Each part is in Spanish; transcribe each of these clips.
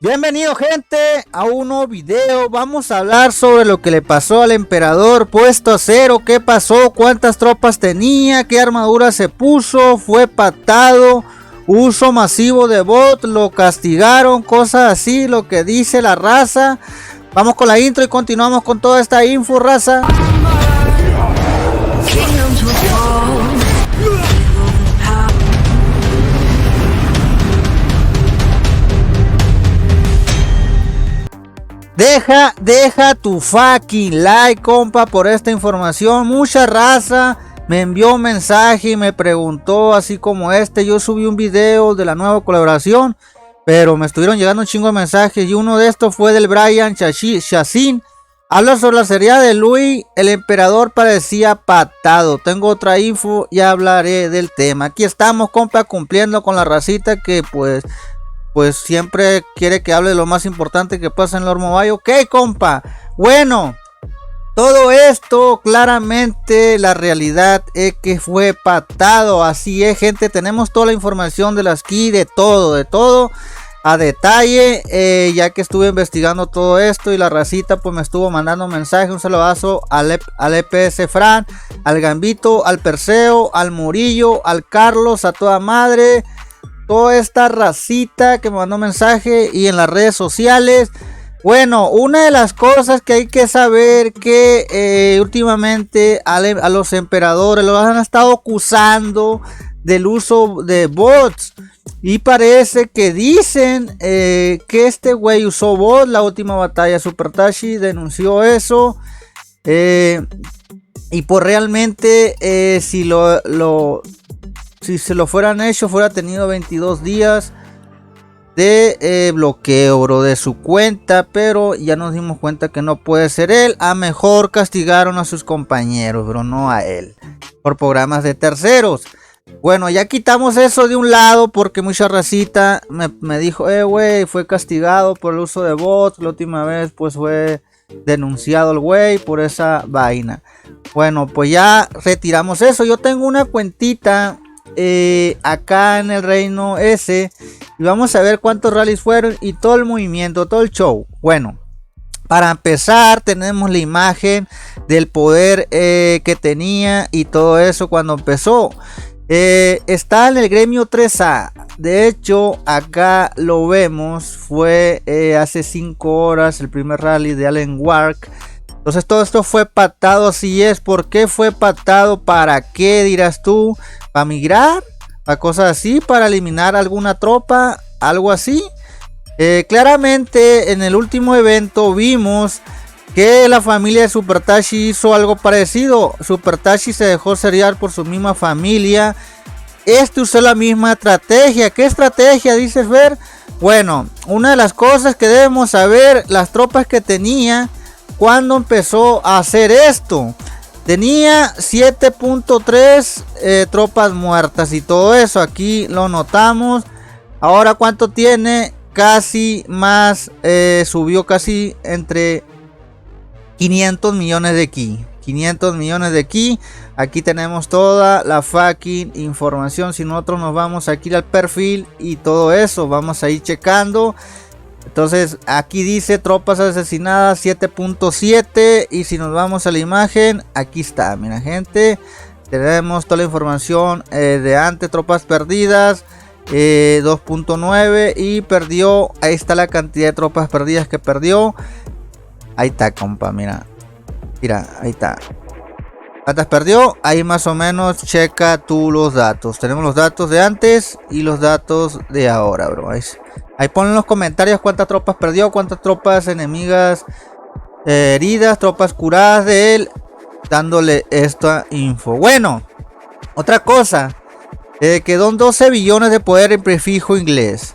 Bienvenido gente a un nuevo video. Vamos a hablar sobre lo que le pasó al emperador puesto a cero. ¿Qué pasó? ¿Cuántas tropas tenía? ¿Qué armadura se puso? ¿Fue patado? ¿Uso masivo de bot? ¿Lo castigaron? Cosas así, lo que dice la raza. Vamos con la intro y continuamos con toda esta info, raza. Deja tu fucking like, compa, por esta información. Mucha raza me envió un mensaje y me preguntó, así como este. Yo subí un video de la nueva colaboración, pero me estuvieron llegando un chingo de mensajes. Y uno de estos fue del Brian Chacín. Habla sobre la serie de Luis. El emperador parecía patado. Tengo otra info y hablaré del tema. Aquí estamos, compa, cumpliendo con la racita que pues siempre quiere que hable de lo más importante que pasa en Lord Mobile. Ok, compa. Bueno, todo esto claramente la realidad es que fue patado. Así es, gente. Tenemos toda la información de las keys, de todo a detalle. Ya que estuve investigando todo esto y la racita pues me estuvo mandando mensajes. Un saludazo al EPS Fran, al Gambito, al Perseo, al Murillo, al Carlos, a toda madre. Toda esta racita que me mandó mensaje y en las redes sociales. Bueno, una de las cosas que hay que saber que últimamente a los emperadores los han estado acusando del uso de bots. Y parece que dicen que este güey usó bots. La última batalla Super Tashi denunció eso. Y pues realmente si se lo fueran hecho, fuera tenido 22 días de bloqueo, bro, de su cuenta. Pero ya nos dimos cuenta que no puede ser él. A mejor castigaron a sus compañeros, bro, no a él, por programas de terceros. Bueno, ya quitamos eso de un lado porque mucha racita me dijo, güey, fue castigado por el uso de bots. La última vez pues fue denunciado el güey por esa vaina. Bueno, pues ya retiramos eso. Yo tengo una cuentita acá en el reino S y vamos a ver cuántos rallies fueron y todo el movimiento, todo el show. Bueno, para empezar tenemos la imagen del poder que tenía y todo eso cuando empezó. Está en el gremio 3A. De hecho acá lo vemos. Fue hace 5 horas el primer rally de Allen Wark. Entonces todo esto fue patado, así es. ¿Por qué fue patado? ¿Para qué, dirás tú? ¿Para migrar? ¿Para cosas así? ¿Para eliminar alguna tropa? ¿Algo así? Claramente en el último evento vimos que la familia de Super Tashi hizo algo parecido. Super Tashi se dejó seriar por su misma familia. Este usó la misma estrategia. ¿Qué estrategia dices ver? Bueno, una de las cosas que debemos saber, las tropas que tenía cuando empezó a hacer esto. Tenía 7.3 tropas muertas y todo eso. Aquí lo notamos. Ahora cuánto tiene, casi más, subió casi entre 500 millones de ki. 500 millones de ki. Aquí tenemos toda la fucking información. Si nosotros nos vamos aquí al perfil y todo eso, vamos a ir checando. Entonces aquí dice tropas asesinadas 7.7 y si nos vamos a la imagen, aquí está, mira gente, tenemos toda la información de antes, tropas perdidas 2.9 y perdió, ahí está la cantidad de tropas perdidas que perdió, ahí está, compa, mira, ahí está. ¿Cuántas perdió? Ahí más o menos checa tú los datos. Tenemos los datos de antes y los datos de ahora, bro. Ahí ponen en los comentarios cuántas tropas perdió, cuántas tropas enemigas heridas, tropas curadas de él, dándole esta info. Bueno, otra cosa, quedó en 12 billones de poder en prefijo inglés.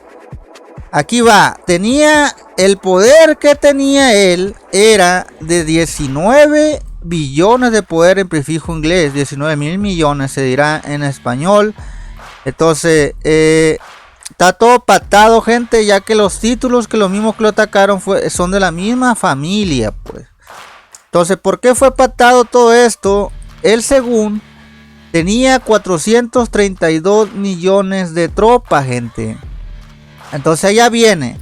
Aquí va, tenía el poder que tenía él, era de 19 billones de poder en prefijo inglés, 19 mil millones se dirá en español. Entonces está todo patado, gente, ya que los títulos que los mismos que lo atacaron son de la misma familia, pues. Entonces, ¿por qué fue patado todo esto? Él según tenía 432 millones de tropas, gente. Entonces allá viene.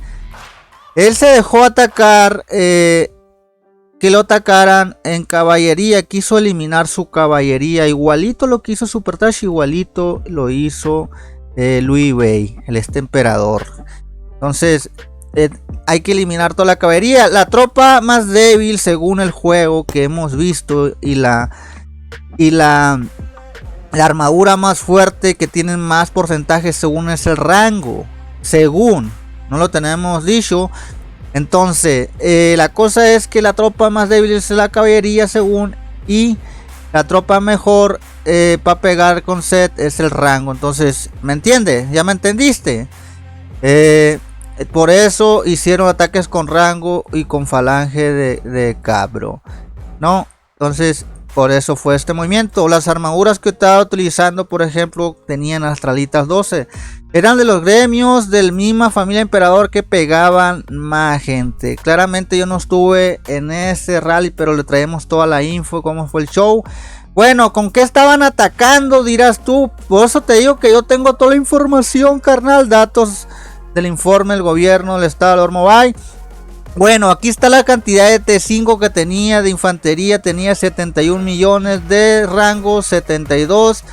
Él se dejó atacar, que lo atacaran en caballería, quiso eliminar su caballería, igualito lo que hizo Super Trash, igualito lo hizo Louis Wei, el emperador. Entonces hay que eliminar toda la caballería. La tropa más débil según el juego que hemos visto y la armadura más fuerte que tienen más porcentaje según es el rango, según no lo tenemos dicho. Entonces la cosa es que la tropa más débil es la caballería según, y la tropa mejor para pegar con set es el rango. Entonces, ¿me entiendes? ¿Ya me entendiste? Por eso hicieron ataques con rango y con falange de cabro, ¿no? Entonces por eso fue este movimiento. Las armaduras que estaba utilizando, por ejemplo, tenían astralitas 12. Eran de los gremios del misma familia emperador que pegaban más gente. Claramente yo no estuve en ese rally, pero le traemos toda la info, cómo fue el show. Bueno, ¿con qué estaban atacando? Dirás tú. Por eso te digo que yo tengo toda la información, carnal. Datos del informe del gobierno del estado de Lord Mobile. Bueno, aquí está la cantidad de T5 que tenía de infantería. Tenía 71 millones de rango, 72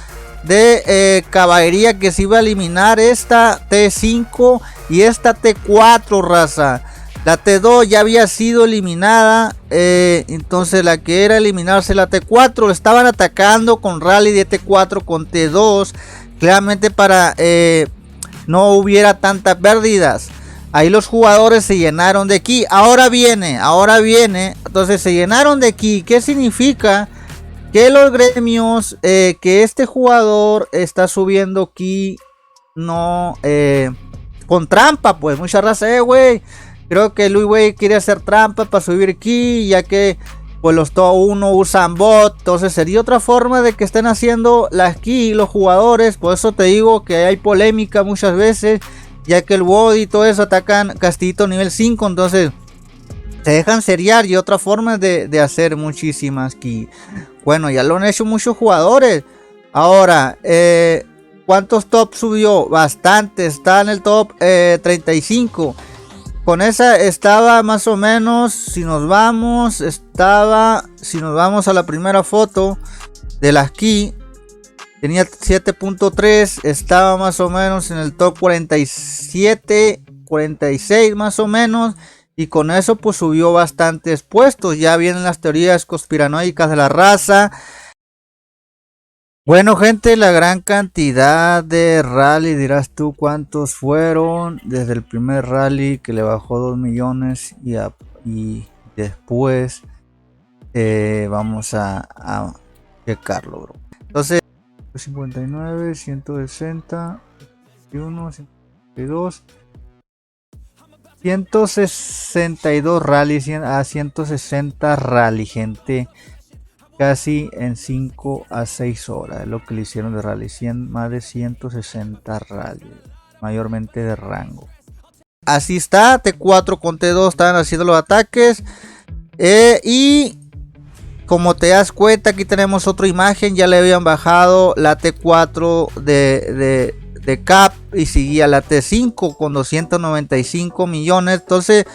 de caballería, que se iba a eliminar esta T5 y esta T4, raza. La T2 ya había sido eliminada, entonces la que era eliminarse la T4. Lo estaban atacando con rally de T4 con T2, claramente para no hubiera tantas pérdidas. Ahí los jugadores se llenaron de ki. Ahora viene. Entonces se llenaron de ki. ¿Qué significa? Que los gremios, que este jugador está subiendo ki, no con trampa, pues. Mucha raza, güey. Creo que Louis Wei quiere hacer trampa para subir ki, ya que pues los top 1 usan bot. Entonces sería otra forma de que estén haciendo las ki los jugadores. Por eso te digo que hay polémica muchas veces, ya que el bot y todo eso atacan castillito nivel 5. Entonces se dejan seriar, y otra forma de hacer muchísimas ki. Bueno, ya lo han hecho muchos jugadores. Ahora, ¿cuántos top subió? Bastante. Está en el top 35. Con esa estaba más o menos, si nos vamos a la primera foto de las ki, tenía 7.3, estaba más o menos en el top 47, 46 más o menos, y con eso pues subió bastantes puestos. Ya vienen las teorías conspiranoicas de la raza. Bueno, gente, la gran cantidad de rally, dirás tú cuántos fueron desde el primer rally que le bajó 2 millones y después vamos a checarlo, bro. Entonces 59, 160, 1, 52, 162 rally, a 160 rally, gente. Casi en 5 a 6 horas es lo que le hicieron de rally. Más de 160 rally, mayormente de rango. Así está, T4 con T2 estaban haciendo los ataques. Y como te das cuenta, aquí tenemos otra imagen. Ya le habían bajado la T4 de cap y seguía la T5 con 295 millones. Entonces,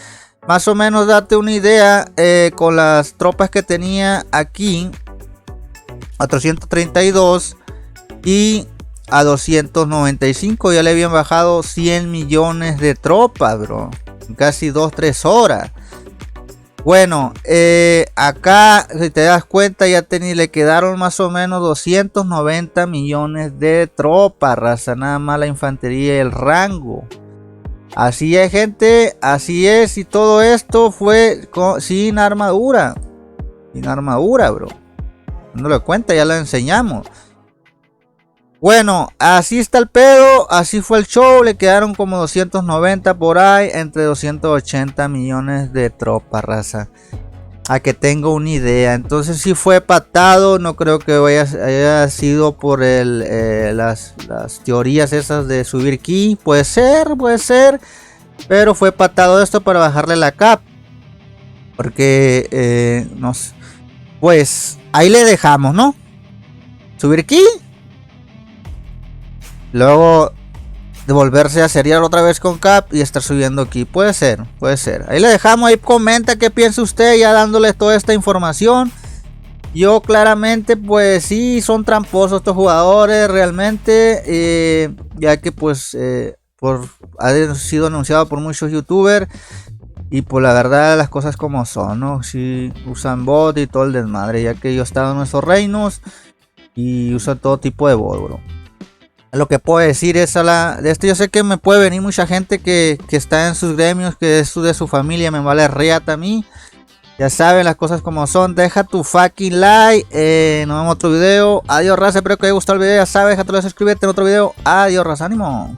más o menos date una idea, con las tropas que tenía aquí, a 332 y a 295, ya le habían bajado 100 millones de tropas, bro, en casi 2-3 horas. Bueno, acá si te das cuenta ya le quedaron más o menos 290 millones de tropas, raza, nada más la infantería y el rango. Así es, gente, así es, y todo esto fue sin armadura. Sin armadura, bro. No le cuenta, ya la enseñamos. Bueno, así está el pedo, así fue el show. Le quedaron como 290 por ahí, entre 280 millones de tropas, raza. A que tengo una idea. Entonces sí fue patado. No creo que haya sido por las teorías esas de subir ki. Puede ser. Pero fue patado esto para bajarle la cap. Porque pues ahí le dejamos, ¿no? Subir ki. Luego de volverse a seriar otra vez con Cap y estar subiendo aquí. Puede ser, puede ser. Ahí le dejamos, ahí comenta qué piensa usted ya dándole toda esta información. Yo claramente pues sí, son tramposos estos jugadores realmente, ya que pues ha sido anunciado por muchos youtubers y pues la verdad las cosas como son, ¿no? Si usan bot y todo el desmadre, ya que yo he estado en nuestros reinos y usan todo tipo de bot, bro. Lo que puedo decir es de esto, yo sé que me puede venir mucha gente que está en sus gremios, que es de su familia, me vale riata a mí. Ya saben las cosas como son. Deja tu fucking like. Nos vemos en otro video. Adiós, raza. Espero que haya gustado el video. Ya sabes, déjate suscribirte en otro video. Adiós, raza. Ánimo.